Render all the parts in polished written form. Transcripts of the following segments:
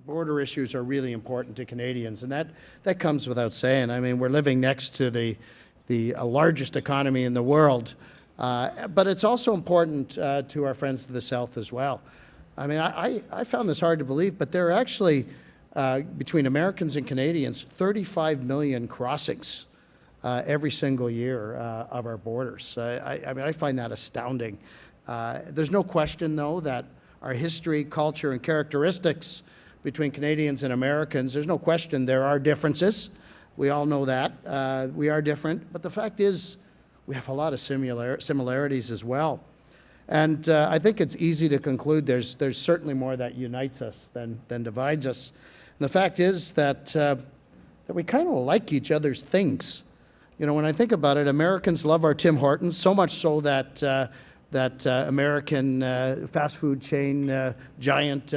border issues are really important to Canadians, and that comes without saying. I mean, we're living next to the largest economy in the world, but it's also important to our friends to the south as well. I mean, I found this hard to believe, but there are actually, between Americans and Canadians, 35 million crossings every single year of our borders. I mean, I find that astounding. There's no question, though, that our history, culture, and characteristics between Canadians and Americans, there's no question there are differences. We all know that. We are different. But the fact is, we have a lot of similarities as well. And I think it's easy to conclude there's certainly more that unites us than divides us. And the fact is that we kind of like each other's things. You know, when I think about it, Americans love our Tim Hortons, so much so that American fast food chain giant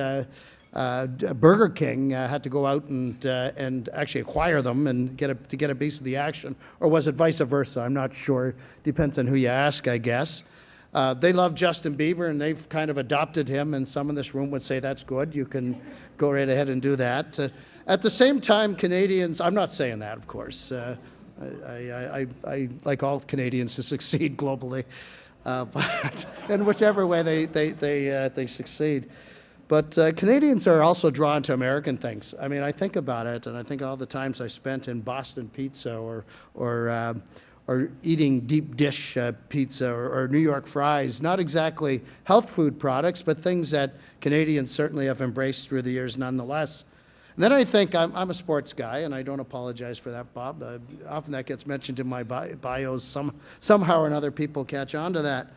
Burger King had to go out and actually acquire them and get a piece of the action. Or was it vice versa? I'm not sure. Depends on who you ask, I guess. They love Justin Bieber, and they've kind of adopted him, and some in this room would say that's good. You can go right ahead and do that. At the same time, Canadians, I'm not saying that, of course. I like all Canadians to succeed globally, but in whichever way they succeed. But Canadians are also drawn to American things. I mean, I think about it, and I think all the times I spent in Boston pizza or eating deep dish pizza or New York fries, not exactly health food products, but things that Canadians certainly have embraced through the years nonetheless. And then I think I'm a sports guy, and I don't apologize for that, Bob. Often that gets mentioned in my bios. Somehow or another people catch on to that.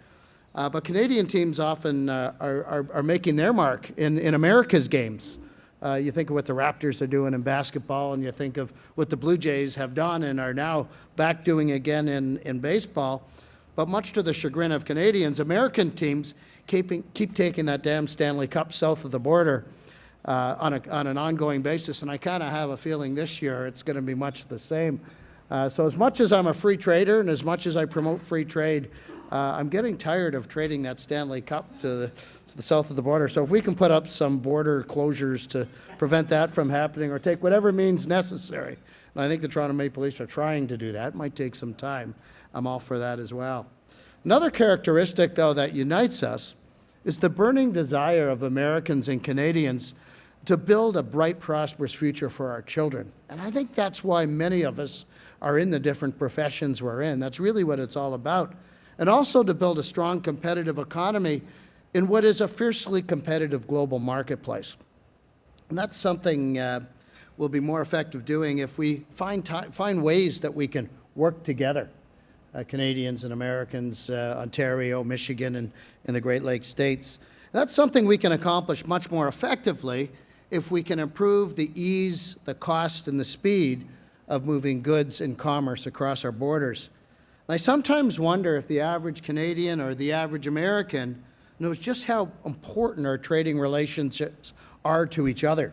But Canadian teams often are making their mark in America's games. You think of what the Raptors are doing in basketball, and you think of what the Blue Jays have done and are now back doing again in baseball. But much to the chagrin of Canadians, American teams keep taking that damn Stanley Cup south of the border on an ongoing basis. And I kind of have a feeling this year it's going to be much the same. So as much as I'm a free trader and as much as I promote free trade, I'm getting tired of trading that Stanley Cup to the south of the border. So if we can put up some border closures to prevent that from happening, or take whatever means necessary, and I think the Toronto Maple Leafs are trying to do that. It might take some time. I'm all for that as well. Another characteristic, though, that unites us is the burning desire of Americans and Canadians to build a bright, prosperous future for our children. And I think that's why many of us are in the different professions we're in. That's really what it's all about. And also to build a strong competitive economy in what is a fiercely competitive global marketplace. And that's something we'll be more effective doing if we find ways that we can work together, Canadians and Americans, Ontario, Michigan, and the Great Lakes states. And that's something we can accomplish much more effectively if we can improve the ease, the cost, and the speed of moving goods and commerce across our borders. I sometimes wonder if the average Canadian or the average American knows just how important our trading relationships are to each other.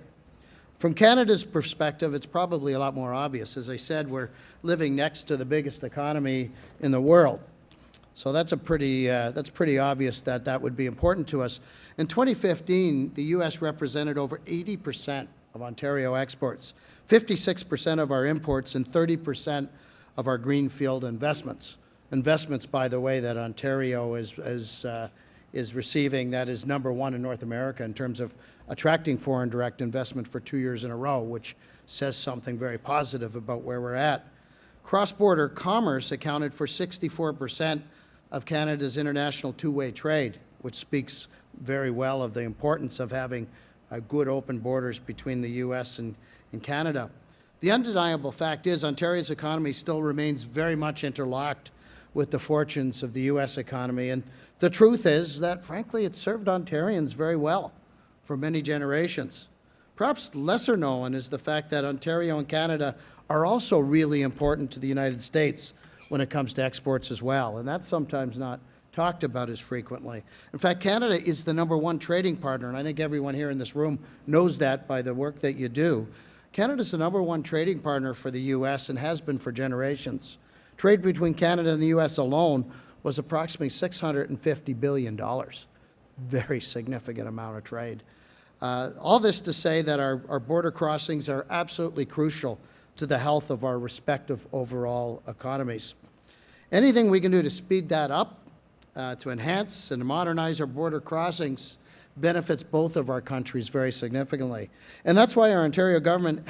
From Canada's perspective, it's probably a lot more obvious. As I said, we're living next to the biggest economy in the world. So that's pretty obvious that would be important to us. In 2015, the U.S. represented over 80% of Ontario exports, 56% of our imports, and 30% of our greenfield investments. Investments, by the way, that Ontario is receiving, that is number one in North America in terms of attracting foreign direct investment for 2 years in a row, which says something very positive about where we're at. Cross-border commerce accounted for 64% of Canada's international two-way trade, which speaks very well of the importance of having good open borders between the U.S. and Canada. The undeniable fact is Ontario's economy still remains very much interlocked with the fortunes of the U.S. economy. And the truth is that, frankly, it served Ontarians very well for many generations. Perhaps lesser known is the fact that Ontario and Canada are also really important to the United States when it comes to exports as well. And that's sometimes not talked about as frequently. In fact, Canada is the #1 trading partner, and I think everyone here in this room knows that by the work that you do. Canada's the #1 trading partner for the U.S. and has been for generations. Trade between Canada and the U.S. alone was approximately $650 billion. Very significant amount of trade. All this to say that our border crossings are absolutely crucial to the health of our respective overall economies. Anything we can do to speed that up, to enhance and modernize our border crossings benefits both of our countries very significantly. And that's why our Ontario government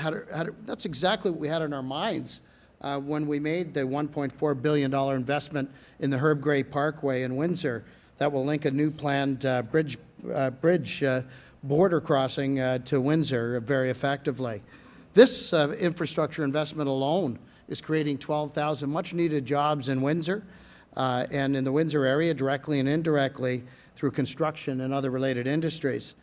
that's exactly what we had in our minds when we made the $1.4 billion investment in the Herb Gray Parkway in Windsor that will link a new planned bridge border crossing to Windsor very effectively. This infrastructure investment alone is creating 12,000 much-needed jobs in Windsor and in the Windsor area, directly and indirectly, through construction and other related industries.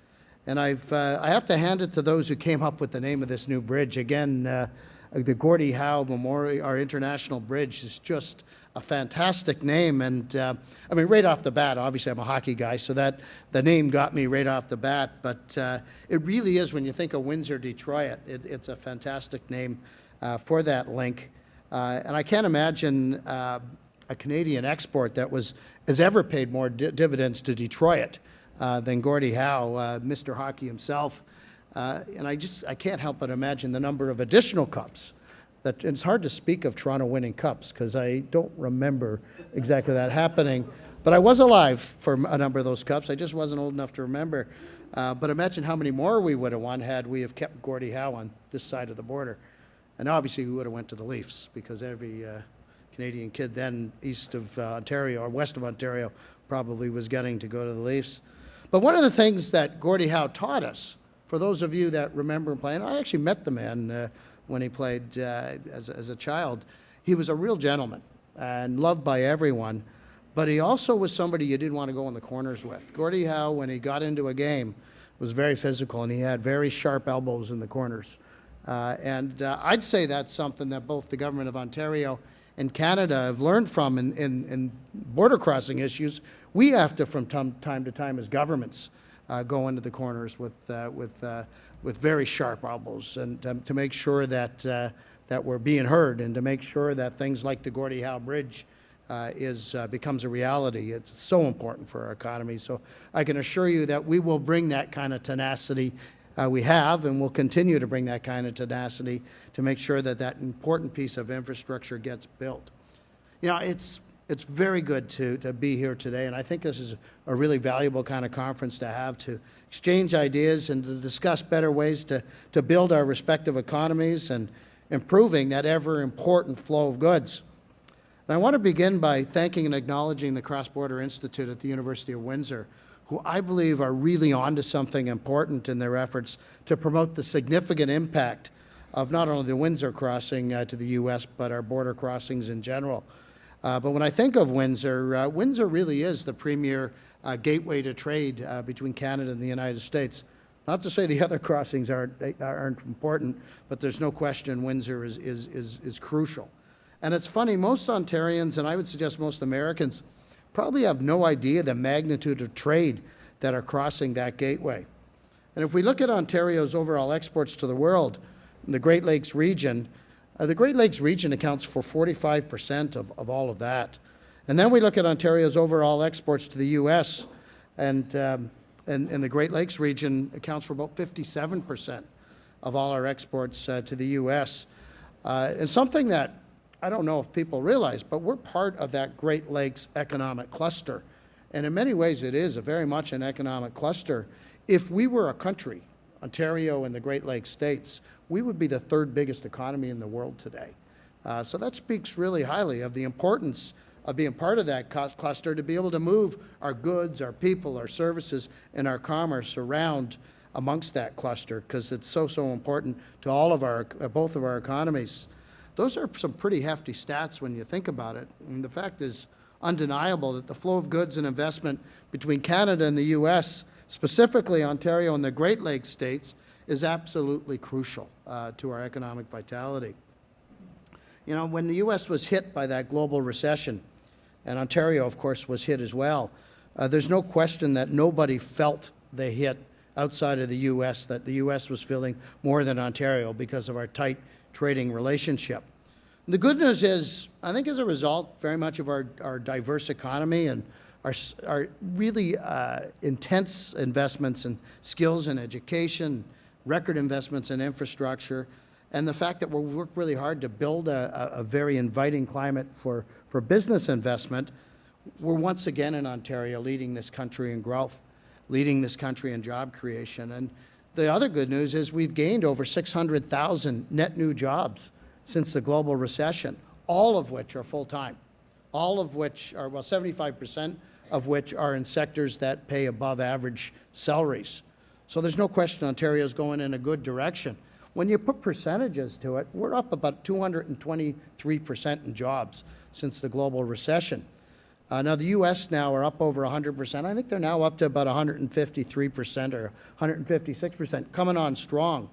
And I have to hand it to those who came up with the name of this new bridge. Again, the Gordie Howe Memorial, our international bridge, is just a fantastic name. And I mean, right off the bat, obviously I'm a hockey guy, so that the name got me right off the bat. But it really is, when you think of Windsor-Detroit, it's a fantastic name for that link. And I can't imagine a Canadian export that has ever paid more dividends to Detroit than Gordie Howe, Mr. Hockey himself. And I can't help but imagine the number of additional cups. It's hard to speak of Toronto winning cups because I don't remember exactly that happening. But I was alive for a number of those cups. I just wasn't old enough to remember. But imagine how many more we would have won had we have kept Gordie Howe on this side of the border. And obviously we would have went to the Leafs, because every Canadian kid then east of Ontario or west of Ontario probably was getting to go to the Leafs. But one of the things that Gordie Howe taught us, for those of you that remember him playing, I actually met the man when he played as a child. He was a real gentleman and loved by everyone, but he also was somebody you didn't want to go in the corners with. Gordie Howe, when he got into a game, was very physical, and he had very sharp elbows in the corners. And I'd say that's something that both the government of Ontario and Canada have learned from in border crossing issues. We have to, from time to time as governments, go into the corners with very sharp elbows, and to make sure that we're being heard, and to make sure that things like the Gordie Howe Bridge becomes a reality. It's so important for our economy. So I can assure you that we will bring that kind of tenacity we have, and we'll continue to bring that kind of tenacity to make sure that that important piece of infrastructure gets built. You know, it's very good to be here today, and I think this is a really valuable kind of conference to have, to exchange ideas and to discuss better ways to build our respective economies and improving that ever important flow of goods. And I want to begin by thanking and acknowledging the Cross-Border Institute at the University of Windsor, who I believe are really onto something important in their efforts to promote the significant impact of not only the Windsor crossing to the U.S., but our border crossings in general. But when I think of Windsor, Windsor really is the premier gateway to trade between Canada and the United States. Not to say the other crossings aren't important, but there's no question Windsor is crucial. And it's funny, most Ontarians, and I would suggest most Americans, probably have no idea the magnitude of trade that are crossing that gateway. And if we look at Ontario's overall exports to the world, in the Great Lakes region accounts for 45% of all of that. And then we look at Ontario's overall exports to the U.S., and the Great Lakes region accounts for about 57% of all our exports to the U.S. And something that I don't know if people realize, but we're part of that Great Lakes economic cluster. And in many ways, it is very much an economic cluster. If we were a country, Ontario and the Great Lakes states, we would be the third biggest economy in the world today. So that speaks really highly of the importance of being part of that cluster, to be able to move our goods, our people, our services, and our commerce around amongst that cluster, because it's so important to all of both of our economies. Those are some pretty hefty stats when you think about it. And the fact is undeniable that the flow of goods and investment between Canada and the U.S., specifically Ontario and the Great Lakes states, is absolutely crucial to our economic vitality. You know, when the U.S. was hit by that global recession, and Ontario, of course, was hit as well, there's no question that nobody felt the hit outside of the U.S., that the U.S. was feeling more than Ontario because of our tight trading relationship. The good news is, I think as a result very much of our diverse economy and are really intense investments in skills and education, record investments in infrastructure, and the fact that we've worked really hard to build a very inviting climate for business investment. We're once again in Ontario leading this country in growth, leading this country in job creation. And the other good news is we've gained over 600,000 net new jobs since the global recession, all of which are full-time, all of which are, well, 75% of which are in sectors that pay above average salaries. So there's no question Ontario's going in a good direction. When you put percentages to it, we're up about 223% in jobs since the global recession. Now, the U.S. now are up over 100%. I think they're now up to about 153% or 156%, coming on strong.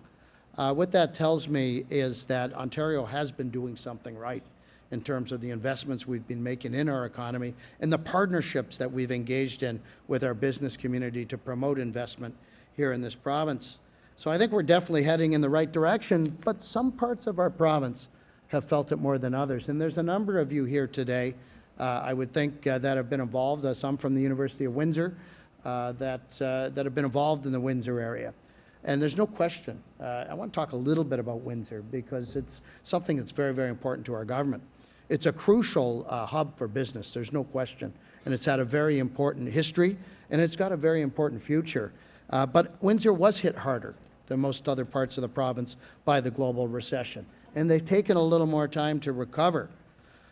What that tells me is that Ontario has been doing something right in terms of the investments we've been making in our economy and the partnerships that we've engaged in with our business community to promote investment here in this province. So I think we're definitely heading in the right direction, but some parts of our province have felt it more than others. And there's a number of you here today, I would think, that have been involved, some from the University of Windsor, that have been involved in the Windsor area. And there's no question, I want to talk a little bit about Windsor because it's something that's very, very important to our government. It's a crucial hub for business, there's no question. And it's had a very important history, and it's got a very important future. But Windsor was hit harder than most other parts of the province by the global recession. And they've taken a little more time to recover.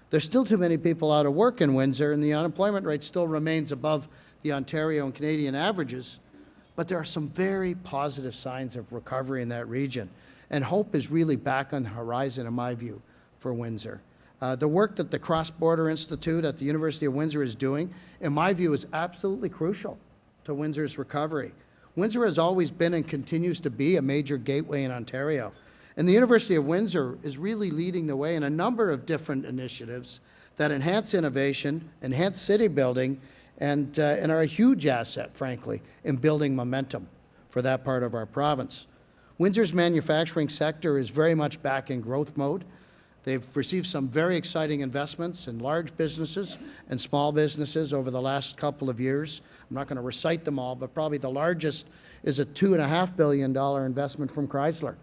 There's still too many people out of work in Windsor, and the unemployment rate still remains above the Ontario and Canadian averages. But there are some very positive signs of recovery in that region. And hope is really back on the horizon, in my view, for Windsor. The work that the Cross-Border Institute at the University of Windsor is doing, in my view, is absolutely crucial to Windsor's recovery. Windsor has always been and continues to be a major gateway in Ontario. And the University of Windsor is really leading the way in a number of different initiatives that enhance innovation, enhance city building, and are a huge asset, frankly, in building momentum for that part of our province. Windsor's manufacturing sector is very much back in growth mode. They've received some very exciting investments in large businesses and small businesses over the last couple of years. I'm not going to recite them all, but probably the largest is a $2.5 billion investment from Chrysler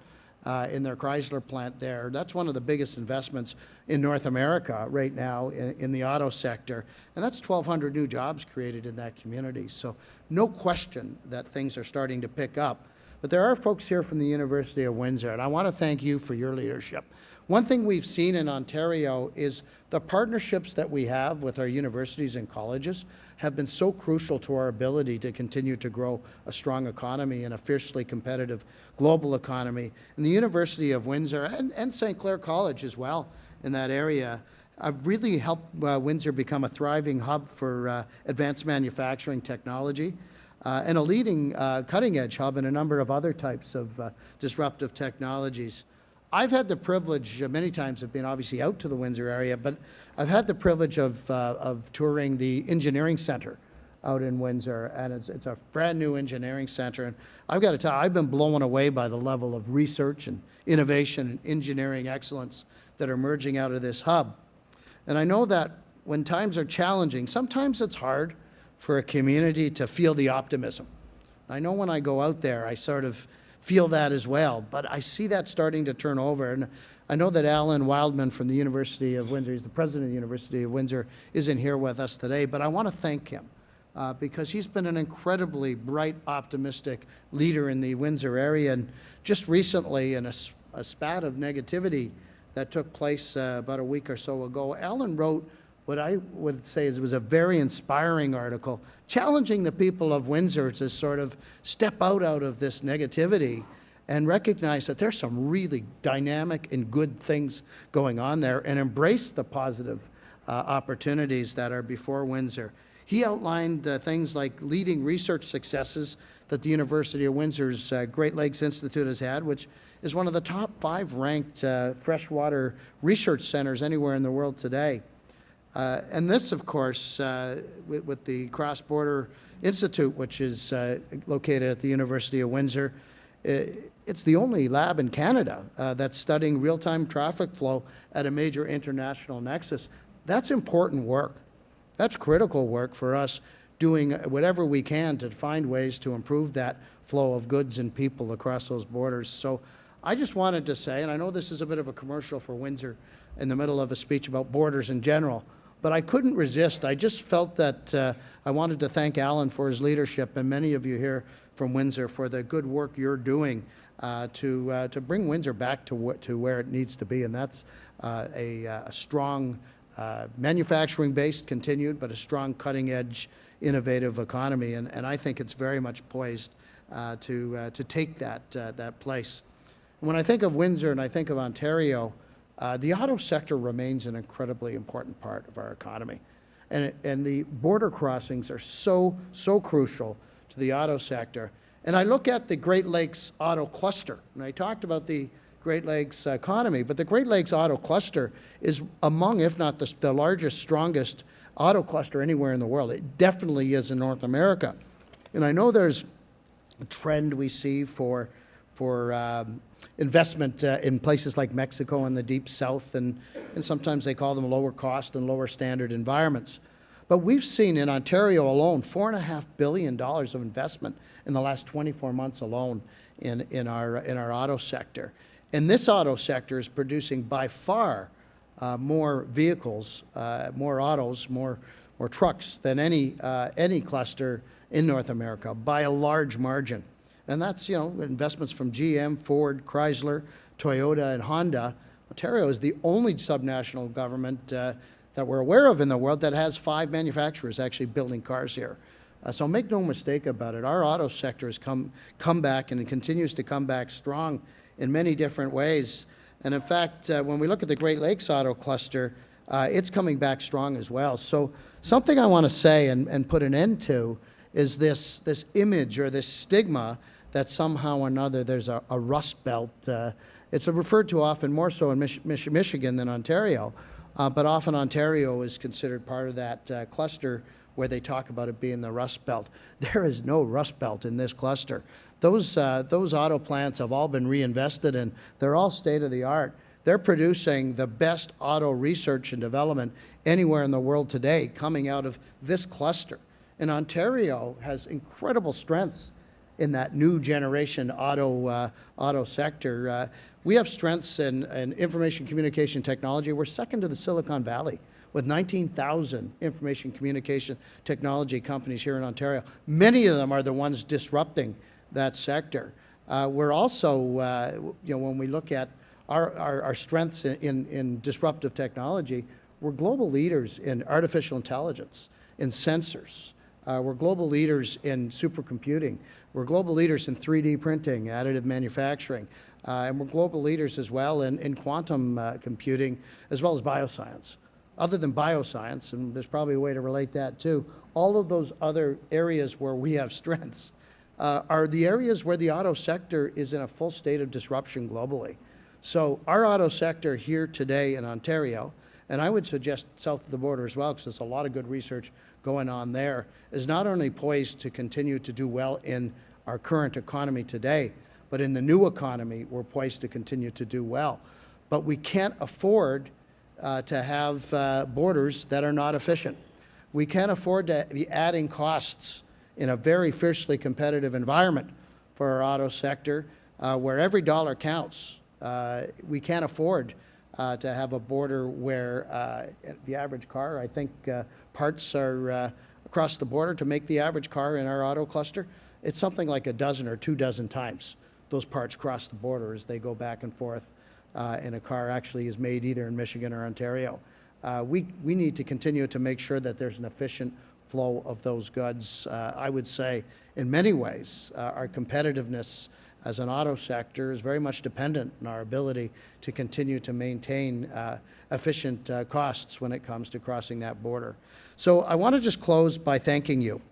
in their Chrysler plant there. That's one of the biggest investments in North America right now in the auto sector. And that's 1,200 new jobs created in that community. So no question that things are starting to pick up. But there are folks here from the University of Windsor, and I want to thank you for your leadership. One thing we've seen in Ontario is the partnerships that we have with our universities and colleges have been so crucial to our ability to continue to grow a strong economy and a fiercely competitive global economy. And the University of Windsor and St. Clair College as well in that area have really helped Windsor become a thriving hub for advanced manufacturing technology and a leading cutting-edge hub in a number of other types of disruptive technologies. I've had the privilege many times of being obviously out to the Windsor area, but I've had the privilege of touring the engineering center out in Windsor, and it's a brand new engineering center. And I've got to tell you, I've been blown away by the level of research and innovation and engineering excellence that are emerging out of this hub. And I know that when times are challenging, sometimes it's hard for a community to feel the optimism. I know when I go out there, I sort of feel that as well, but I see that starting to turn over. And I know that Alan Wildman from the University of Windsor, he's the president of the University of Windsor, isn't here with us today, but I want to thank him because he's been an incredibly bright, optimistic leader in the Windsor area. And just recently, in a spat of negativity that took place about a week or so ago, Alan wrote what I would say is it was a very inspiring article, challenging the people of Windsor to sort of step out of this negativity and recognize that there's some really dynamic and good things going on there and embrace the positive opportunities that are before Windsor. He outlined things like leading research successes that the University of Windsor's Great Lakes Institute has had, which is one of the top 5 ranked freshwater research centers anywhere in the world today. And this, of course, with the Cross-Border Institute, which is located at the University of Windsor, it's the only lab in Canada that's studying real-time traffic flow at a major international nexus. That's important work. That's critical work for us, doing whatever we can to find ways to improve that flow of goods and people across those borders. So I just wanted to say, and I know this is a bit of a commercial for Windsor in the middle of a speech about borders in general, but I couldn't resist. I just felt that I wanted to thank Alan for his leadership, and many of you here from Windsor for the good work you're doing to bring Windsor back to where it needs to be, and that's a strong manufacturing-based, continued, but a strong cutting-edge, innovative economy, and I think it's very much poised to take that place. When I think of Windsor and I think of Ontario, the auto sector remains an incredibly important part of our economy, and the border crossings are so crucial to the auto sector. And I look at the Great Lakes auto cluster, and I talked about the Great Lakes economy, but the Great Lakes auto cluster is among, if not the largest, strongest auto cluster anywhere in the world. It definitely is in North America. And I know there's a trend we see for investment in places like Mexico and the Deep South, and sometimes they call them lower cost and lower standard environments. But we've seen in Ontario alone $4.5 billion of investment in the last 24 months alone in our auto sector. And this auto sector is producing by far more vehicles, more autos, more trucks than any cluster in North America by a large margin. And that's, investments from GM, Ford, Chrysler, Toyota, and Honda. Ontario is the only subnational government that we're aware of in the world that has 5 manufacturers actually building cars here. So make no mistake about it, our auto sector has come back, and it continues to come back strong in many different ways. And in fact, when we look at the Great Lakes auto cluster, it's coming back strong as well. So something I want to say and put an end to is this image or this stigma that somehow or another there's a Rust Belt. It's referred to often more so in Michigan than Ontario, but often Ontario is considered part of that cluster where they talk about it being the Rust Belt. There is no Rust Belt in this cluster. Those auto plants have all been reinvested in. They're all state-of-the-art. They're producing the best auto research and development anywhere in the world today coming out of this cluster. And Ontario has incredible strengths in that new generation auto sector. We have strengths in information communication technology. We're second to the Silicon Valley with 19,000 information communication technology companies here in Ontario. Many of them are the ones disrupting that sector. We're also, when we look at our strengths in disruptive technology, we're global leaders in artificial intelligence, in sensors. We're global leaders in supercomputing. We're global leaders in 3D printing, additive manufacturing, and we're global leaders as well in quantum computing, as well as bioscience. Other than bioscience, and there's probably a way to relate that too, all of those other areas where we have strengths are the areas where the auto sector is in a full state of disruption globally. So our auto sector here today in Ontario, and I would suggest south of the border as well, because there's a lot of good research going on there, is not only poised to continue to do well in our current economy today, but in the new economy, we're poised to continue to do well. But we can't afford to have borders that are not efficient. We can't afford to be adding costs in a very fiercely competitive environment for our auto sector, where every dollar counts. We can't afford to have a border where the average car, I think parts are across the border to make the average car in our auto cluster, it's something like a dozen or 2 dozen times those parts cross the border as they go back and forth, and a car actually is made either in Michigan or Ontario. We need to continue to make sure that there's an efficient flow of those goods. I would say in many ways our competitiveness as an auto sector is very much dependent on our ability to continue to maintain efficient costs when it comes to crossing that border. So I want to just close by thanking you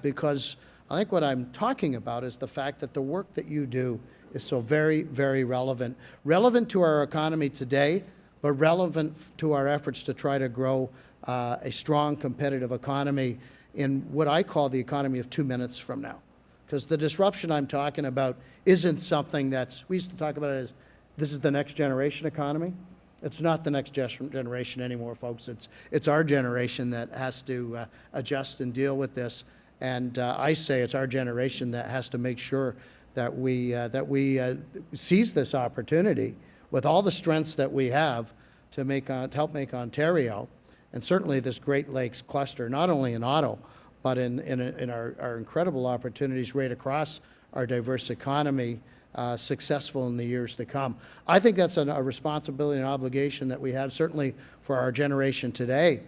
because I think what I'm talking about is the fact that the work that you do is so very, very relevant. Relevant to our economy today, but relevant to our efforts to try to grow a strong competitive economy in what I call the economy of 2 minutes from now. Because the disruption I'm talking about isn't something we used to talk about it as this is the next generation economy. It's not the next generation anymore, folks. It's our generation that has to adjust and deal with this. And I say it's our generation that has to make sure that we seize this opportunity with all the strengths that we have to help make Ontario, and certainly this Great Lakes cluster, not only in Ottawa, but in our incredible opportunities right across our diverse economy, successful in the years to come. I think that's a responsibility and obligation that we have, certainly for our generation today,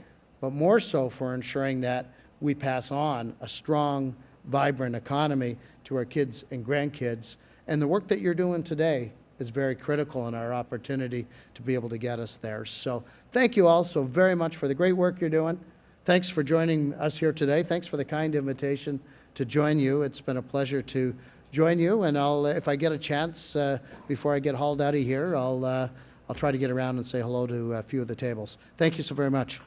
but more so for ensuring that we pass on a strong, vibrant economy to our kids and grandkids. And the work that you're doing today is very critical in our opportunity to be able to get us there. So thank you all so very much for the great work you're doing. Thanks for joining us here today. Thanks for the kind invitation to join you. It's been a pleasure to join you, and if I get a chance before I get hauled out of here, I'll try to get around and say hello to a few of the tables. Thank you so very much.